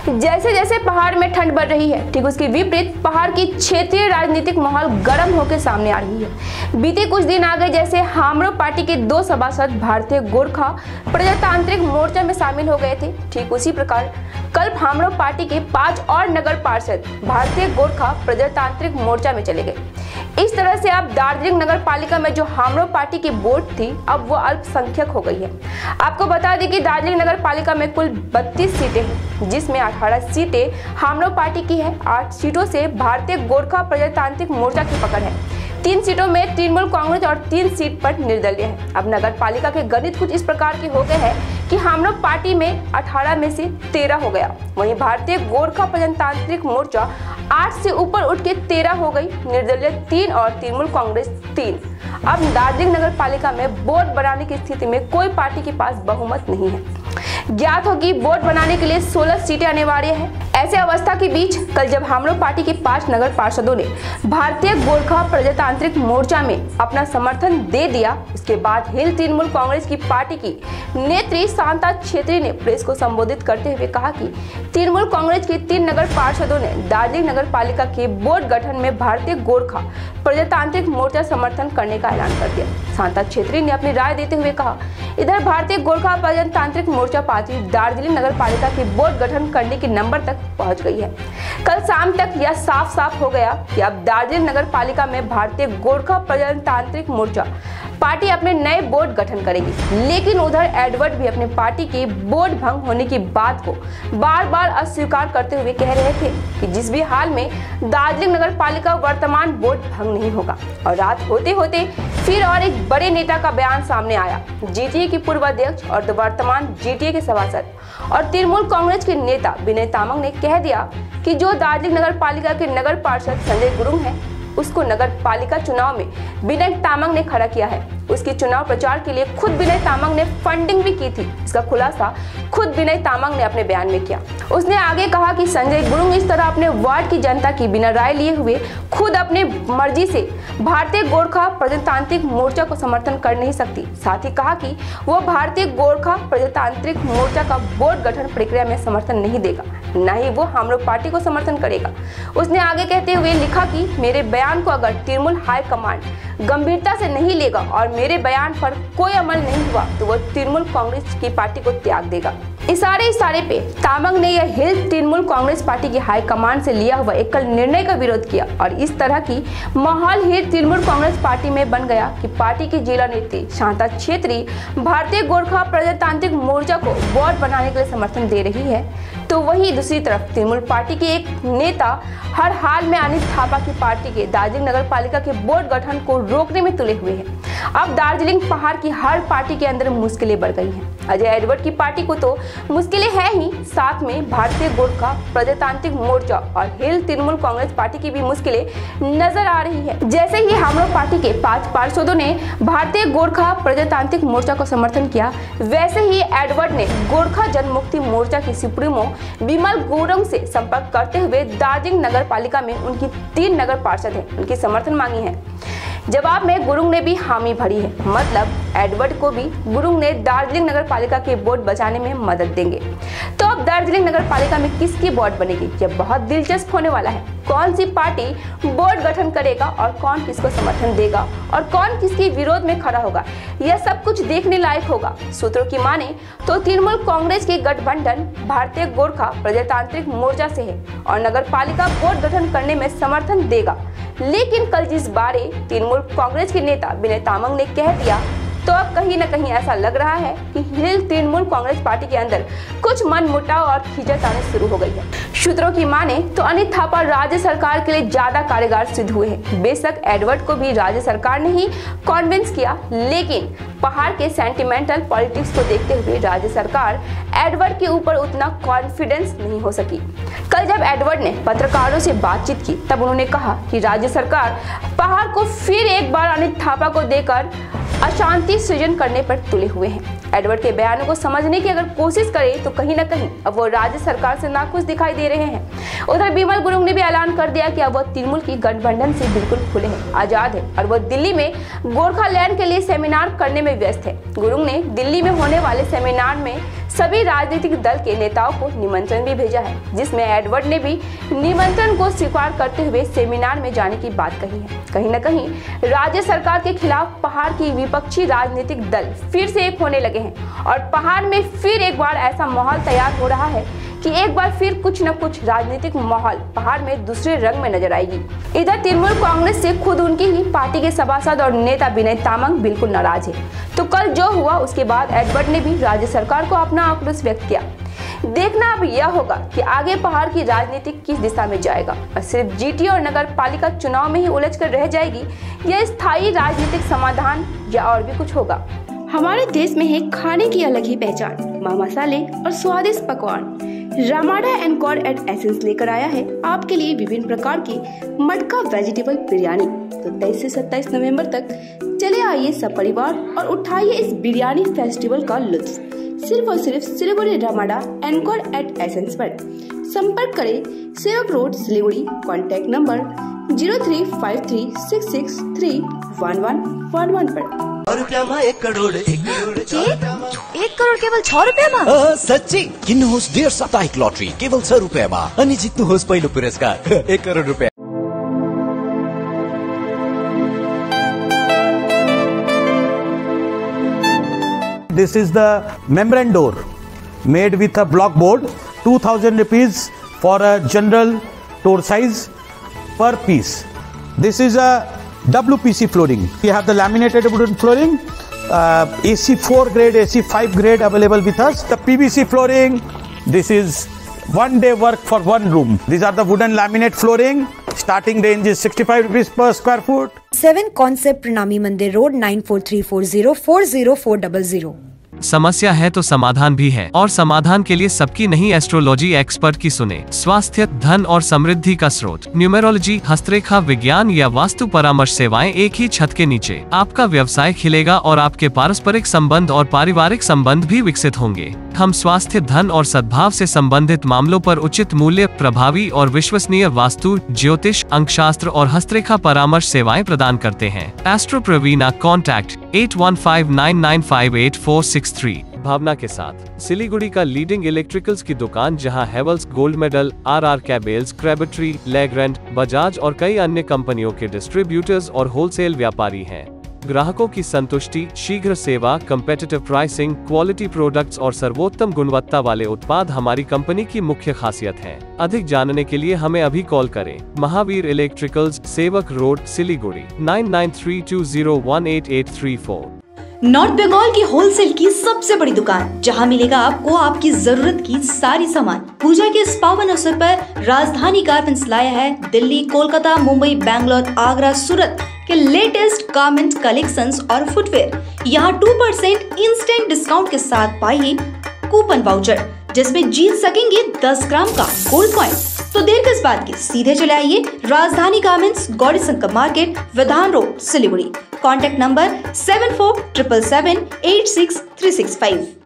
जैसे जैसे पहाड़ में ठंड बढ़ रही है, ठीक उसके विपरीत पहाड़ की क्षेत्रीय राजनीतिक माहौल गर्म होकर सामने आ रही है। बीते कुछ दिन आगे जैसे हामरो पार्टी के 2 सभासद भारतीय गोरखा प्रजातांत्रिक मोर्चा में शामिल हो गए थे, ठीक उसी प्रकार कल हामरो पार्टी के 5 और नगर पार्षद भारतीय गोरखा प्रजातांत्रिक मोर्चा में चले गए। इस तरह से अब दार्जिलिंग नगर पालिका में जो हामरो पार्टी की वोट थी, अब वो अल्पसंख्यक हो गई है। आपको बता दें कि दार्जिलिंग नगर पालिका में कुल 32 सीटें हैं, जिसमें 18 सीटें हामरो पार्टी की है। 8 सीटों से भारतीय गोरखा प्रजातांत्रिक मोर्चा की पकड़ है। 3 सीटों में तृणमूल कांग्रेस और 3 सीट पर निर्दलीय है। अब नगर पालिका के गणित कुछ इस प्रकार के हो गए हैं कि हामरो पार्टी में 18 में से 13 हो गया, वहीं भारतीय गोरखा प्रजातांत्रिक मोर्चा 8 से ऊपर उठ के 13 हो गई, निर्दलीय 3 और तृणमूल कांग्रेस 3। अब दार्जिलिंग नगर पालिका में वोट बनाने की स्थिति में कोई पार्टी के पास बहुमत नहीं है। ज्ञात हो कि वोट बनाने के लिए 16 सीटें अनिवार्य है। ऐसे अवस्था के बीच कल जब हामरो पार्टी के 5 नगर पार्षदों ने भारतीय गोरखा प्रजातांत्रिक मोर्चा में अपना समर्थन दे दिया, उसके बाद हिल तृणमूल कांग्रेस की पार्टी की नेत्री शांता छेत्री ने प्रेस को संबोधित करते हुए कहा कि तृणमूल कांग्रेस के 3 नगर पार्षदों ने दार्जिलिंग नगर पालिका के बोर्ड गठन में भारतीय गोरखा प्रजातांत्रिक मोर्चा समर्थन करने का ऐलान कर दिया। शांता छेत्री ने अपनी राय देते हुए कहा, इधर भारतीय गोरखा प्रजातांत्रिक मोर्चा पार्टी दार्जिलिंग नगर पालिका के बोर्ड गठन करने के नंबर तक पहुंच गई है। कल शाम तक यह साफ साफ हो गया कि अब दार्जिलिंग नगर पालिका में भारतीय गोरखा प्रजातांत्रिक मोर्चा पार्टी अपने नए बोर्ड गठन करेगी। लेकिन उधर एडवर्ड भी अपने पार्टी के बोर्ड भंग होने की बात को बार बार अस्वीकार करते हुए कह रहे थे कि जिस भी हाल में दार्जिलिंग नगर पालिका वर्तमान बोर्ड भंग नहीं होगा। और रात होते होते फिर और एक बड़े नेता का बयान सामने आया। जीटीए के पूर्व अध्यक्ष और वर्तमान जीटीए के सभासद और तृणमूल कांग्रेस के नेता विनय तामांग ने कह दिया कि जो दार्जिलिंग नगर पालिका के नगर पार्षद संजय गुरुंग है, उसको नगर पालिका चुनाव में विनय तामांग ने खड़ा किया है। उसके चुनाव प्रचार के लिए खुद विनय तामांग ने फंडिंग भी की थी। इसका खुलासा खुद विनय तामांग ने अपने बयान में किया। उसने आगे कहा कि संजय गुरुंग इस तरह अपने वार्ड की जनता की बिना राय लिए हुए खुद अपने मर्जी से भारतीय गोरखा प्रजातांत्रिक मोर्चा को समर्थन कर नहीं सकती। साथ ही कहा कि वो भारतीय गोरखा प्रजातांत्रिक मोर्चा का बोर्ड गठन प्रक्रिया में समर्थन नहीं देगा, न ही वो हामरो पार्टी को समर्थन करेगा। उसने आगे कहते हुए लिखा कि मेरे बयान को अगर तृणमूल हाईकमांड गंभीरता से नहीं लेगा और मेरे बयान पर कोई अमल नहीं हुआ तो वो तृणमूल कांग्रेस की पार्टी को त्याग देगा। इशारे पे तामांग ने यह हिल तृणमूल कांग्रेस पार्टी की हाईकमांड से लिया हुआ एकल निर्णय का विरोध किया और इस तरह की माहौल हिल तृणमूल कांग्रेस पार्टी में बन गया कि पार्टी की जिला नेत्री शांता छेत्री भारतीय गोरखा प्रजातांत्रिक मोर्चा को बोर्ड बनाने के लिए समर्थन दे रही है, तो वहीं दूसरी तरफ तृणमूल पार्टी के एक नेता हर हाल में अनिल थापा की पार्टी के दार्जिलिंग नगर पालिका के बोर्ड गठन को रोकने में तुले हुए हैं। अब दार्जिलिंग पहाड़ की हर पार्टी के अंदर मुश्किलें बढ़ गई हैं। अजय एडवर्ड की पार्टी को तो मुश्किलें हैं ही, साथ में भारतीय गोरखा प्रजातांत्रिक मोर्चा और हिल तृणमूल कांग्रेस पार्टी की भी मुश्किलें नजर आ रही है। जैसे ही हामरो पार्टी के 5 पार्षदों ने भारतीय गोरखा प्रजातांत्रिक मोर्चा को समर्थन किया, वैसे ही एडवर्ड ने गोरखा जनमुक्ति मोर्चा के सुप्रीमो विमल गुरुंग से संपर्क करते हुए दार्जिलिंग नगर पालिका में उनकी 3 नगर पार्षद हैं, उनकी समर्थन मांगी है। जवाब में गुरुंग ने भी हामी भरी है, मतलब एडवर्ड को भी गुरुंग ने दार्जिलिंग नगर पालिका के बोर्ड बचाने में मदद देंगे। तो अब दार्जिलिंग नगर पालिका में किसकी बोर्ड बनेगी, यह बहुत दिलचस्प होने वाला है। कौन सी पार्टी बोर्ड गठन करेगा और कौन किसको समर्थन देगा और कौन किसके विरोध में खड़ा होगा, यह सब कुछ देखने लायक होगा। सूत्रों की माने तो तृणमूल कांग्रेस के गठबंधन भारतीय गोरखा प्रजातांत्रिक मोर्चा से है और नगर पालिका बोर्ड गठन करने में समर्थन देगा। लेकिन कल जिस बारे तृणमूल कांग्रेस के नेता विनय तामांग ने कह दिया, तो अब कहीं न कहीं ऐसा लग रहा है कि हिल तृणमूल कांग्रेस पार्टी के अंदर कुछ मनमुटाव और खींचतान आने शुरू हो गई है। सूत्रों की माने तो अनिल थापा राज्य सरकार के लिए ज्यादा कारगर सिद्ध हुए हैं। बेशक एडवर्ड को भी राज्य सरकार ने ही कॉन्विंस किया, लेकिन पहाड़ के सेंटिमेंटल पॉलिटिक्स को देखते हुए राज्य सरकार एडवर्ड के ऊपर उतना कॉन्फिडेंस नहीं हो सकी। कल जब एडवर्ड ने पत्रकारों से बातचीत की, तब उन्होंने कहा कि राज्य सरकार पहाड़ को फिर एक बार अनिल थापा को देकर अशांति सृजन करने पर तुले हुए हैं। एडवर्ड के बयानों को समझने की अगर कोशिश करें तो कहीं न कहीं अब वो राज्य सरकार से नाखुश दिखाई दे रहे हैं। उधर बिमल गुरुंग ने भी ऐलान कर दिया कि अब वो तृणमूल की गठबंधन से बिल्कुल खुले हैं, आजाद है और वो दिल्ली में गोरखालैंड के लिए सेमिनार करने में व्यस्त है। गुरुंग ने दिल्ली में होने वाले सेमिनार में सभी राजनीतिक दल के नेताओं को निमंत्रण भी भेजा है, जिसमें एडवर्ड ने भी निमंत्रण को स्वीकार करते हुए सेमिनार में जाने की बात कही है। कहीं न कहीं राज्य सरकार के खिलाफ पहाड़ की विपक्षी राजनीतिक दल फिर से एक होने लगे हैं और पहाड़ में फिर एक बार ऐसा माहौल तैयार हो रहा है कि एक बार फिर कुछ न कुछ राजनीतिक माहौल पहाड़ में दूसरे रंग में नजर आएगी। इधर तृणमूल कांग्रेस से खुद उनकी ही पार्टी के सभासद और नेता विनय तामांग बिल्कुल नाराज है। तो कल जो हुआ उसके बाद एडवर्ड ने भी राज्य सरकार को अपना आक्रोश व्यक्त किया। देखना अब यह होगा कि आगे पहाड़ की राजनीति किस दिशा में जाएगा और सिर्फ जीटी और नगर पालिका चुनाव में ही उलझ कर रह जाएगी या स्थायी राजनीतिक समाधान या और भी कुछ होगा। हमारे देश में है खाने की अलग ही पहचान, मसाले और स्वादिष्ट पकवान। रामाडा एनकोर एट एसेंस लेकर आया है आपके लिए विभिन्न प्रकार की मटका वेजिटेबल बिरयानी। तो 23 से 27 नवंबर तक चले आइए सब परिवार और उठाइए इस बिरयानी फेस्टिवल का लुत्फ सिर्फ और सिर्फ Siliguri Ramada Encore at Essence पर। संपर्क करें सेवक रोड सिलीगुड़ी, कॉन्टैक्ट नंबर 035366311111 पर। 1 करोड़ 1 करोड़ केवल 6 रुपये सच्ची किन्नुहोस् डेढ साप्ताहिक लटरी केवल 6 रुपैयाँमा अनि जित्नुहोस् पहिलो पुरस्कार 1 करोड़ रुपैयाँ। This is the membrane door made with a block board, 2000 rupees for a general door size per piece. This is a WPC flooring. We have the laminated wooden flooring, AC4 grade, AC5 grade available with us. The PVC flooring, this is 1 day work for 1 room. These are the wooden laminate flooring. Starting range is 65 rupees per square foot. 7 Concept Pranami Mandir Road 9434040400। समस्या है तो समाधान भी है और समाधान के लिए सबकी नहीं एस्ट्रोलॉजी एक्सपर्ट की सुने। स्वास्थ्य, धन और समृद्धि का स्रोत, न्यूमेरोलॉजी, हस्तरेखा विज्ञान या वास्तु परामर्श सेवाएं एक ही छत के नीचे। आपका व्यवसाय खिलेगा और आपके पारस्परिक संबंध और पारिवारिक संबंध भी विकसित होंगे। हम स्वास्थ्य, धन और सद्भाव से संबंधित मामलों पर उचित मूल्य, प्रभावी और विश्वसनीय वास्तु, ज्योतिष, अंकशास्त्र और हस्तरेखा परामर्श सेवाएं प्रदान करते हैं। एस्ट्रो प्रवीणा, कॉन्टैक्ट 8159958463। भावना के साथ सिलीगुड़ी का लीडिंग इलेक्ट्रिकल्स की दुकान, जहां Havells, Gold Medal, RR cables, Crabtree, Legrand, Bajaj और कई अन्य कंपनियों के डिस्ट्रीब्यूटर्स और होलसेल व्यापारी हैं। ग्राहकों की संतुष्टि, शीघ्र सेवा, कम्पेटिटिव प्राइसिंग, क्वालिटी प्रोडक्ट्स और सर्वोत्तम गुणवत्ता वाले उत्पाद हमारी कंपनी की मुख्य खासियत है। अधिक जानने के लिए हमें अभी कॉल करें। महावीर इलेक्ट्रिकल्स, सेवक रोड, सिलीगुड़ी 9932018834। नॉर्थ बंगाल की होलसेल की सबसे बड़ी दुकान, जहां मिलेगा आपको आपकी जरूरत की सारी सामान। पूजा के इस पावन अवसर पर राजधानी गारमेंट्स लाया है दिल्ली, कोलकाता, मुंबई, बैंगलोर, आगरा, सूरत के लेटेस्ट गारमेंट कलेक्शंस और फुटवेयर। यहाँ 2% इंस्टेंट डिस्काउंट के साथ पाइए कूपन वाउचर, जिसमें जीत सकेंगे 10 ग्राम का गोल्ड कॉइन। तो देर किस बात की, सीधे चले आइए Rajdhani garments, Gauri Shankar market, Vidhan road, Siliguri. Contact number 7477786365।